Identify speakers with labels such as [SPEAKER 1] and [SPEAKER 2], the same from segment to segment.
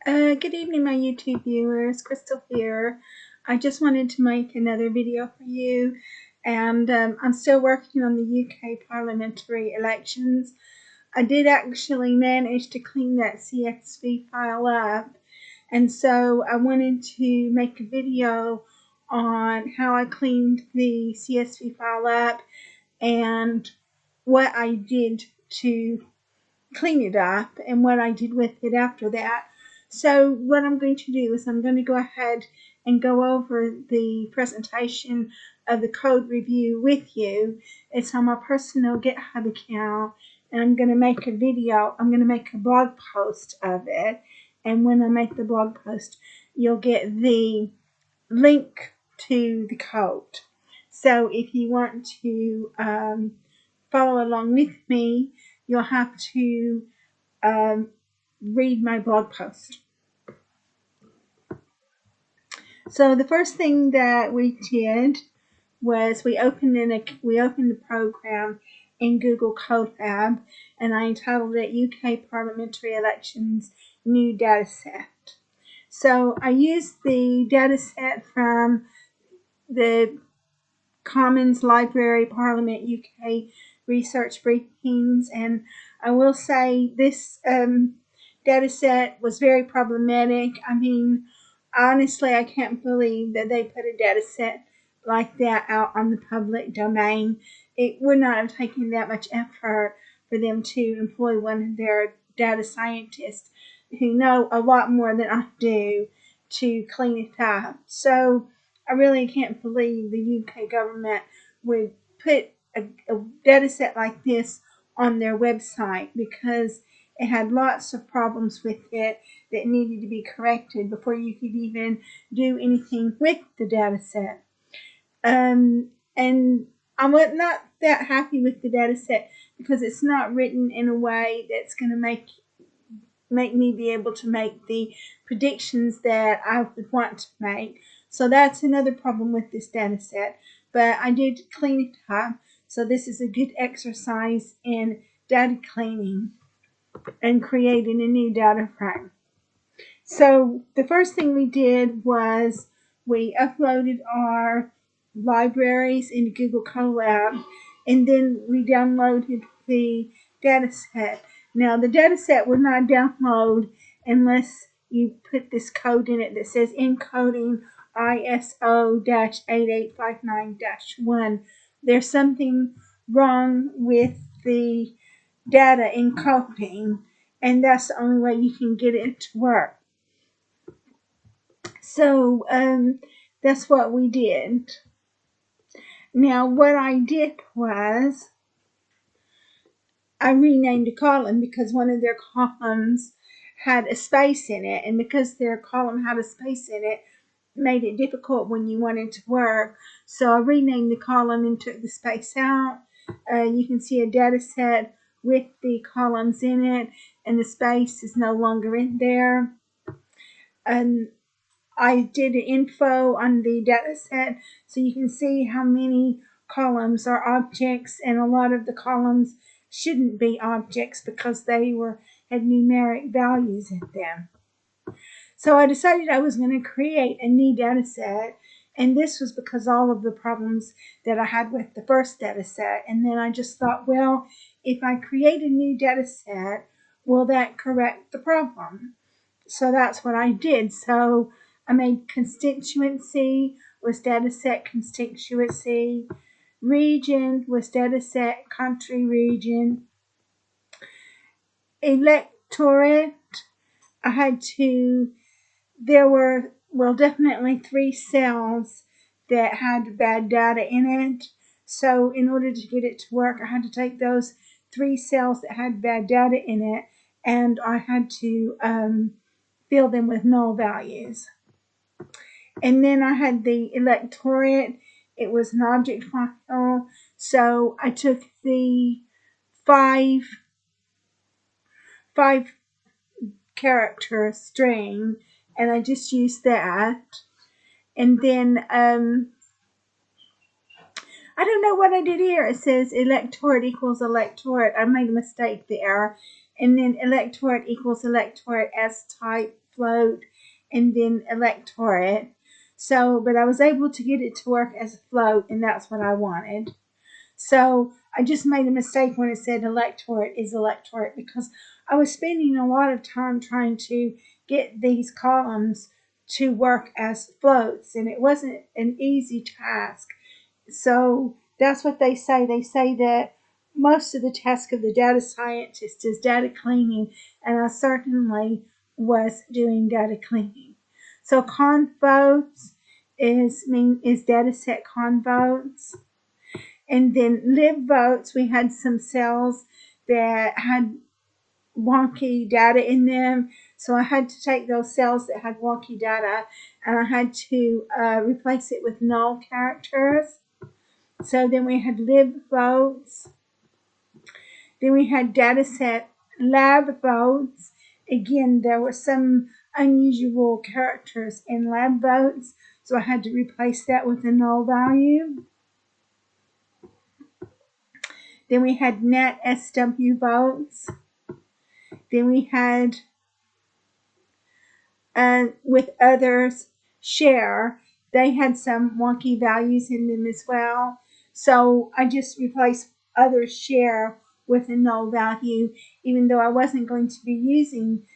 [SPEAKER 1] Good evening, my YouTube viewers. Crystal here. I just wanted to make another video for you, and I'm still working on the UK parliamentary elections. I did actually manage to clean that CSV file up, and so I wanted to make a video on how I cleaned the CSV file up and what I did to clean it up and what I did with it after that. So what I'm going to do is I'm going to go ahead and go over the presentation of the code review with you. It's on my personal GitHub account, and I'm going to make a video. I'm going to make a blog post of it, and when I make the blog post, you'll get the link to the code. So if you want to follow along with me, you'll have to read my blog post. So the first thing that we did was we opened the program in Google Colab, and I entitled it UK Parliamentary Elections New Dataset. So I used the dataset from the Commons Library Parliament UK research briefings, and I will say this data set was very problematic. I mean, honestly, I can't believe that they put a data set like that out on the public domain. It would not have taken that much effort for them to employ one of their data scientists who know a lot more than I do to clean it up. So I really can't believe the UK government would put a data set like this on their website, because it had lots of problems with it that needed to be corrected before you could even do anything with the data set. And I'm not that happy with the data set because it's not written in a way that's going to make me be able to make the predictions that I would want to make. So that's another problem with this data set. But I did clean it up, so this is a good exercise in data cleaning and creating a new data frame. So the first thing we did was we uploaded our libraries into Google Colab, and then we downloaded the data set. Now the data set would not download unless you put this code in it that says encoding ISO-8859-1. There's something wrong with the data encoding, and that's the only way you can get it to work. So that's what we did. Now what I did was I renamed a column because one of their columns had a space in it, and because their column had a space in it, made it difficult when you wanted to work. So I renamed the column and took the space out. You can see a data set with the columns in it, and the space is no longer in there. And I did an info on the data set so you can see how many columns are objects, and a lot of the columns shouldn't be objects because they had numeric values in them. So I decided I was going to create a new data set, and this was because all of the problems that I had with the first data set. And then I just thought, well, if I create a new data set, will that correct the problem? So that's what I did. So I made constituency was data set constituency, region was data set country region, electorate, I had to, there were, well, definitely 3 cells that had bad data in it. So in order to get it to work, I had to take those 3 cells that had bad data in it, and I had to fill them with null values. And then I had the electorate. It was an object file. So I took the 5 character string, and I just used that. And then I don't know what I did here. It says electorate equals electorate. I made a mistake there. And then electorate equals electorate as type float and then electorate. So, but I was able to get it to work as a float, and that's what I wanted. So I just made a mistake when it said electorate is electorate, because I was spending a lot of time trying to get these columns to work as floats, and it wasn't an easy task. So that's what they say. They say that most of the task of the data scientist is data cleaning, and I certainly was doing data cleaning. So convotes is data set convotes. And then libvotes, we had some cells that had wonky data in them. So I had to take those cells that had wonky data and I had to replace it with null characters. So then we had libvotes. Then we had dataset labvotes. Again, there were some unusual characters in labvotes, so I had to replace that with a null value. Then we had net SW votes. Then we had with others share. They had some wonky values in them as well. So I just replaced others share with a null value, even though I wasn't going to be using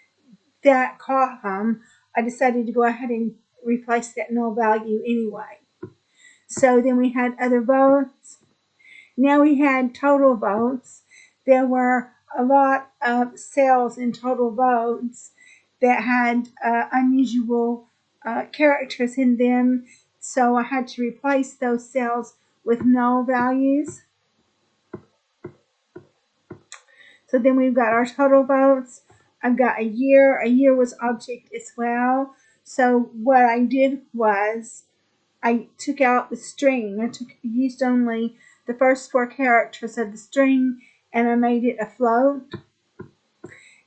[SPEAKER 1] that column. I decided to go ahead and replace that null value anyway. So then we had other votes. Now we had total votes. There were a lot of cells in total votes that had unusual characters in them, so I had to replace those cells with null values. So then we've got our total votes. I've got a year. A year was object as well. So what I did was I took out the string. I used only the first 4 characters of the string, and I made it a float.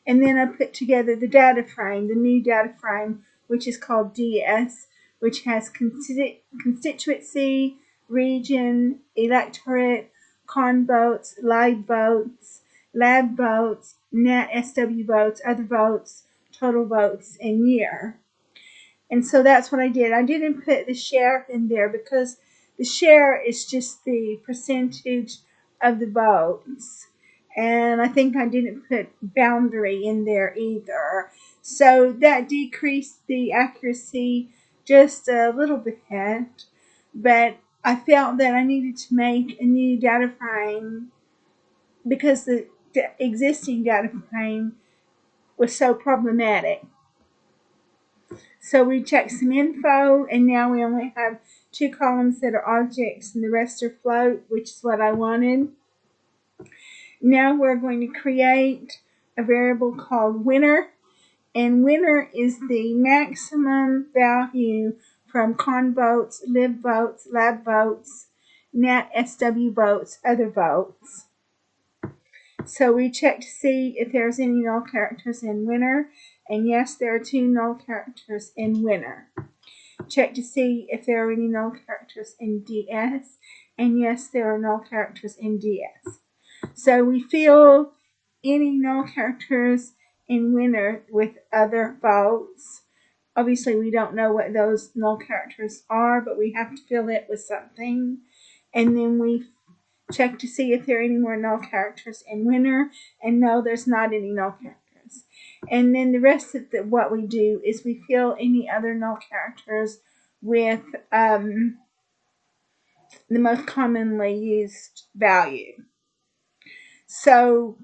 [SPEAKER 1] And then I put together the data frame, the new data frame, which is called DS, which has constituency, region, electorate, convotes, live votes, lab votes, net SW votes, other votes, total votes, and year. And so that's what I did. I didn't put the share in there because the share is just the percentage of the votes. And I think I didn't put boundary in there either. So that decreased the accuracy just a little bit. But I felt that I needed to make a new data frame because the existing data frame was so problematic. So we checked some info, and now we only have 2 columns that are objects and the rest are float, which is what I wanted. Now we're going to create a variable called winner, and winner is the maximum value from convotes, libvotes, labvotes, net SW votes, other votes. So we check to see if there's any null characters in winner, and yes, there are 2 null characters in winner. Check to see if there are any null characters in DS, and yes, there are null characters in DS. So we fill any null characters in winner with other votes. Obviously, we don't know what those null characters are, but we have to fill it with something. And then we check to see if there are any more null characters in winner, and no, there's not any null characters. And then the rest of what we do is we fill any other null characters with the most commonly used value. So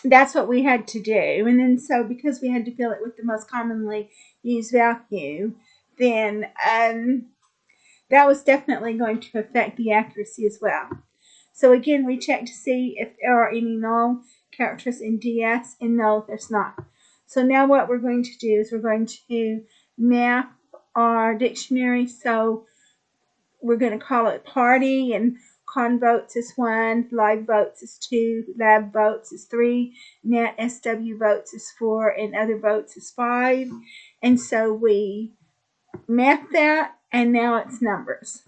[SPEAKER 1] that's what we had to do. And then so because we had to fill it with the most commonly used value, then that was definitely going to affect the accuracy as well. So again, we check to see if there are any null characters in DS, and no, there's not. So now what we're going to do is we're going to map our dictionary. So we're going to call it party, and convotes is 1, live votes is 2, lab votes is 3, net SW votes is 4, and other votes is 5. And so we map that, and now it's numbers.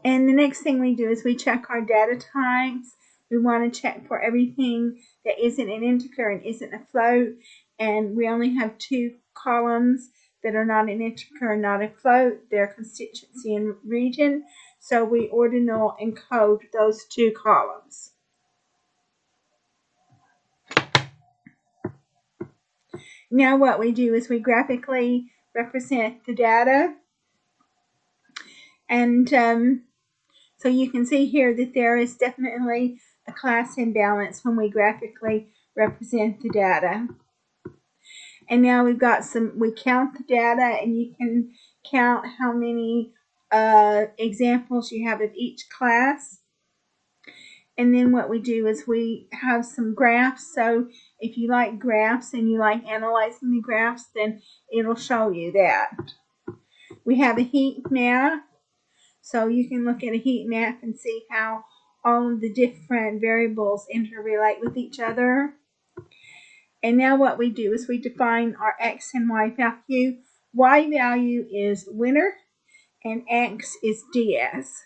[SPEAKER 1] And the next thing we do is we check our data types. We want to check for everything that isn't an integer and isn't a float, and we only have two columns that are not an integer and not a float. They're constituency and region, so we ordinal encode those two columns. Now what we do is we graphically represent the data, and so you can see here that there is definitely a class imbalance when we graphically represent the data. And now we've got we count the data, and you can count how many examples you have of each class. And then what we do is we have some graphs. So if you like graphs and you like analyzing the graphs, then it'll show you that. We have a heat map. So you can look at a heat map and see how all of the different variables interrelate with each other. And now what we do is we define our X and Y value. Y value is winner and X is DS.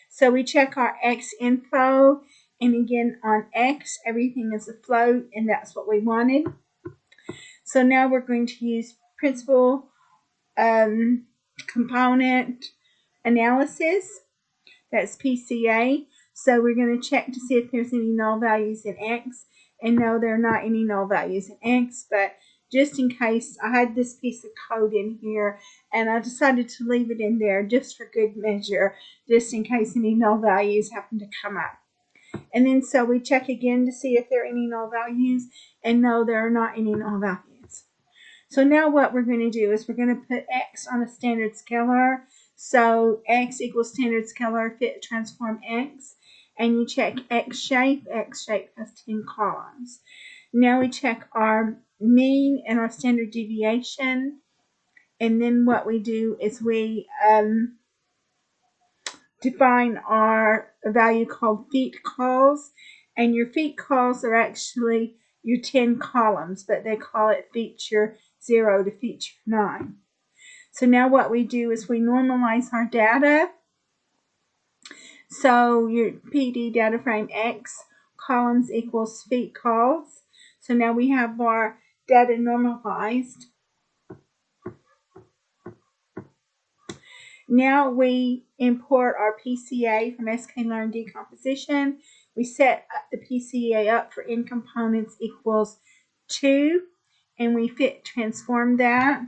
[SPEAKER 1] So we check our X info, and again on X everything is a float, and that's what we wanted. So now we're going to use principal component analysis. That's PCA. So we're going to check to see if there's any null values in X. And no, there are not any null values in X, but just in case, I had this piece of code in here, and I decided to leave it in there just for good measure, just in case any null values happen to come up. And then so we check again to see if there are any null values, and no, there are not any null values. So now what we're going to do is we're going to put X on a standard scalar. So X equals standard scalar fit transform X, and you check X shape has 10 columns. Now we check our mean and our standard deviation, and then what we do is we define our value called feet calls, and your feet calls are actually your 10 columns, but they call it feature 0 to feature 9. So now what we do is we normalize our data. So your PD data frame X columns equals feet calls. So now we have our data normalized. Now we import our PCA from sklearn decomposition. We set the PCA up for in components equals 2, and we fit transform that.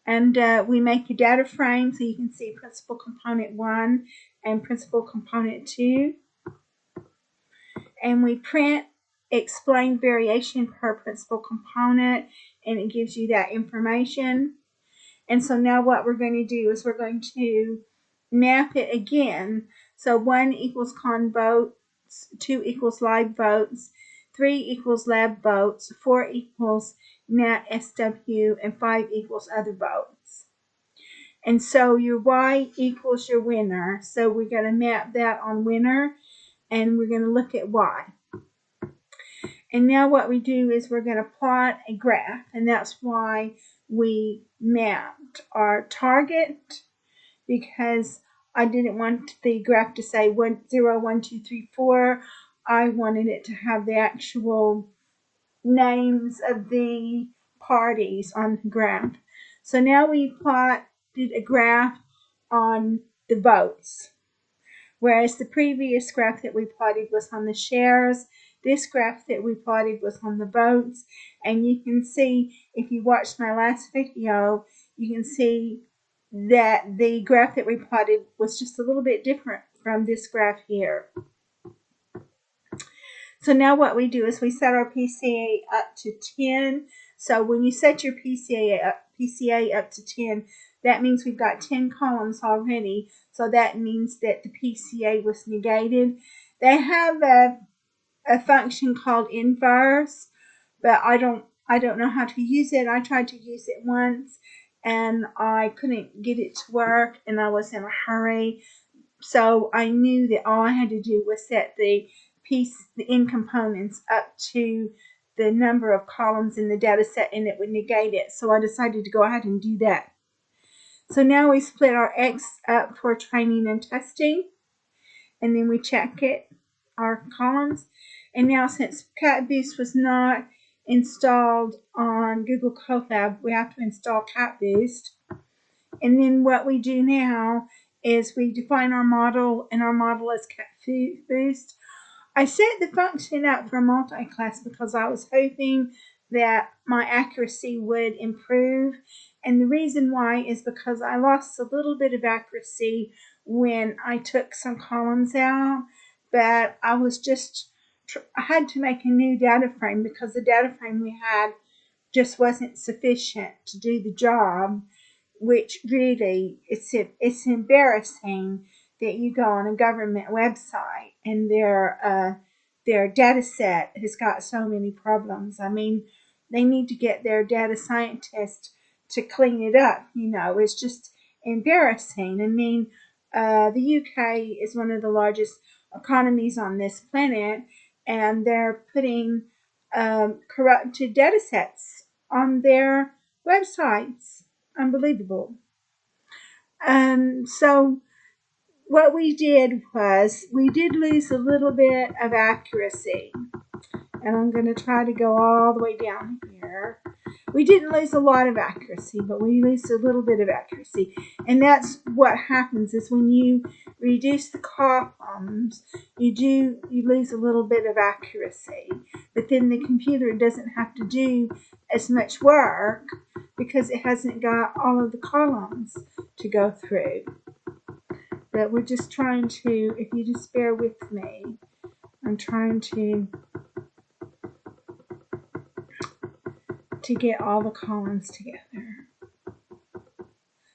[SPEAKER 1] And we make a data frame so you can see principal component 1 and principal component 2. And we print explain variation per principal component, and it gives you that information. And so now what we're going to do is we're going to map it again. So 1 equals con votes, 2 equals live votes, 3 equals lab votes, 4 equals net SW, and 5 equals other votes. And so your Y equals your winner. So we're going to map that on winner, and we're going to look at Y. And now what we do is we're going to plot a graph, and that's why we mapped our target, because I didn't want the graph to say 1, 0, 1, 2, 3, 4. I wanted it to have the actual names of the parties on the graph. So now we plotted a graph on the votes, whereas the previous graph that we plotted was on the shares. This graph that we plotted was on the votes, and you can see, if you watched my last video, you can see that the graph that we plotted was just a little bit different from this graph here. So now what we do is we set our PCA up to 10. So when you set your PCA up to 10, that means we've got 10 columns already. So that means that the PCA was negated. They have a function called inverse, but I don't know how to use it. I tried to use it once, and I couldn't get it to work, and I was in a hurry. So I knew that all I had to do was set the in components up to the number of columns in the data set, and it would negate it. So I decided to go ahead and do that. So now we split our X up for training and testing. and then we check it, our columns. And now since CatBoost was not installed on Google Colab, we have to install CatBoost. And then what we do now is we define our model, and our model is CatBoost. I set the function up for multi-class because I was hoping that my accuracy would improve. And the reason why is because I lost a little bit of accuracy when I took some columns out, but I had to make a new data frame because the data frame we had just wasn't sufficient to do the job, which really, it's embarrassing that you go on a government website and their data set has got so many problems. I mean, they need to get their data scientist to clean it up. It's just embarrassing. I mean, the UK is one of the largest economies on this planet, and they're putting corrupted data sets on their websites. Unbelievable. So what we did was we did lose a little bit of accuracy. And I'm going to try to go all the way down here. We didn't lose a lot of accuracy, but we lose a little bit of accuracy. And that's what happens is when you reduce the columns, you lose a little bit of accuracy. But then the computer doesn't have to do as much work because it hasn't got all of the columns to go through. But we're just trying to, if you just bear with me, I'm trying to get all the columns together.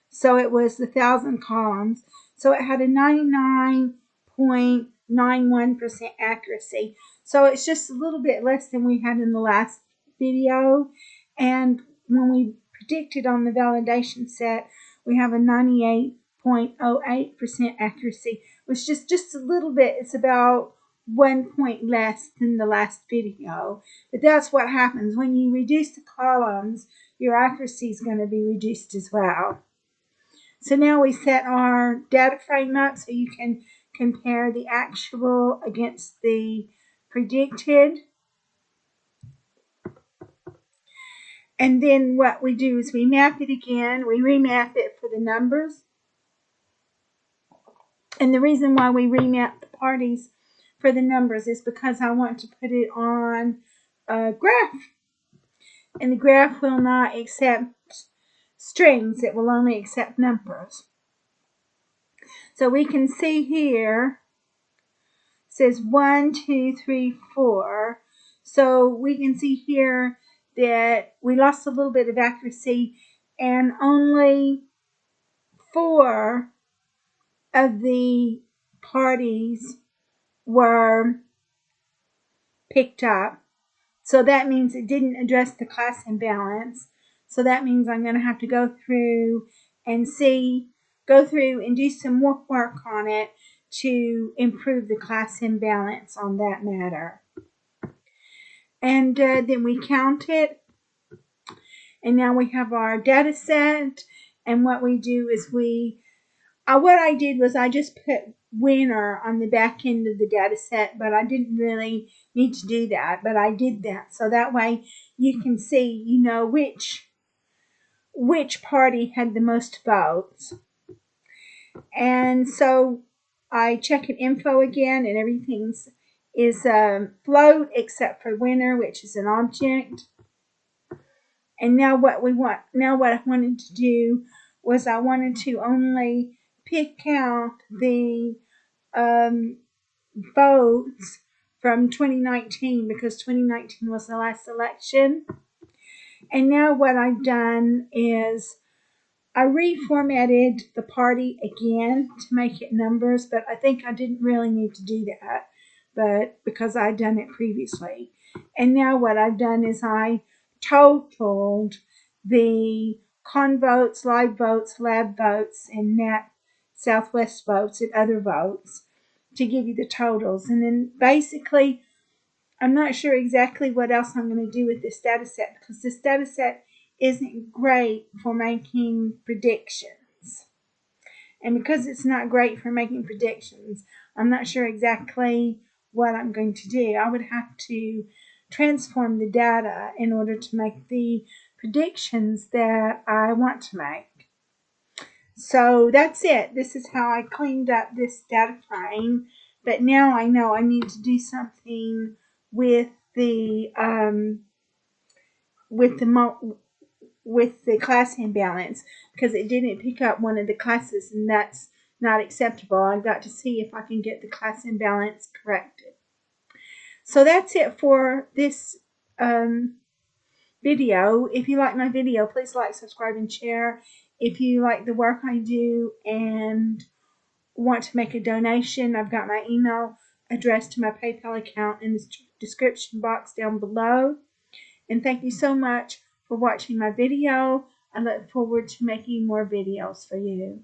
[SPEAKER 1] So it was 1,000 columns. So it had a 99.91% accuracy. So it's just a little bit less than we had in the last video. And when we predicted on the validation set, we have a 98.08% accuracy, which is just a little bit. It's about 1 point less than the last video. But that's what happens. When you reduce the columns, your accuracy is going to be reduced as well. So now we set our data frame up so you can compare the actual against the predicted. And then what we do is we map it again. We remap it for the numbers. And the reason why we remap the parties for the numbers is because I want to put it on a graph. And the graph will not accept strings. It will only accept numbers. So we can see here, it says 1, 2, 3, 4. So we can see here that we lost a little bit of accuracy and only 4 of the parties were picked up. So that means it didn't address the class imbalance. So that means I'm going to have to go through and do some more work on it to improve the class imbalance on that matter. And then we count it. And now we have our data set. And what we do is what I did was I just put winner on the back end of the data set, but I didn't really need to do that, but I did that. So that way you can see, which party had the most votes. And so I check an info again, and everything is float except for winner, which is an object. And now what I wanted to do was I wanted to only pick out the votes from 2019 because 2019 was the last election. And now what I've done is I reformatted the party again to make it numbers, but I think I didn't really need to do that, but because I'd done it previously. And now what I've done is I totaled the con votes, live votes, lab votes, and Nat Southwest votes and other votes to give you the totals. And then basically, I'm not sure exactly what else I'm going to do with this data set because this data set isn't great for making predictions. And because it's not great for making predictions, I'm not sure exactly what I'm going to do. I would have to transform the data in order to make the predictions that I want to make. So that's it. This is how I cleaned up this data frame. But now I know I need to do something with the with the with the class imbalance, because it didn't pick up one of the classes, and that's not acceptable. I've got to see if I can get the class imbalance corrected. So that's it for this video. If you like my video, please like, subscribe, and share. If you like the work I do and want to make a donation, I've got my email address to my PayPal account in the description box down below. And thank you so much for watching my video. I look forward to making more videos for you.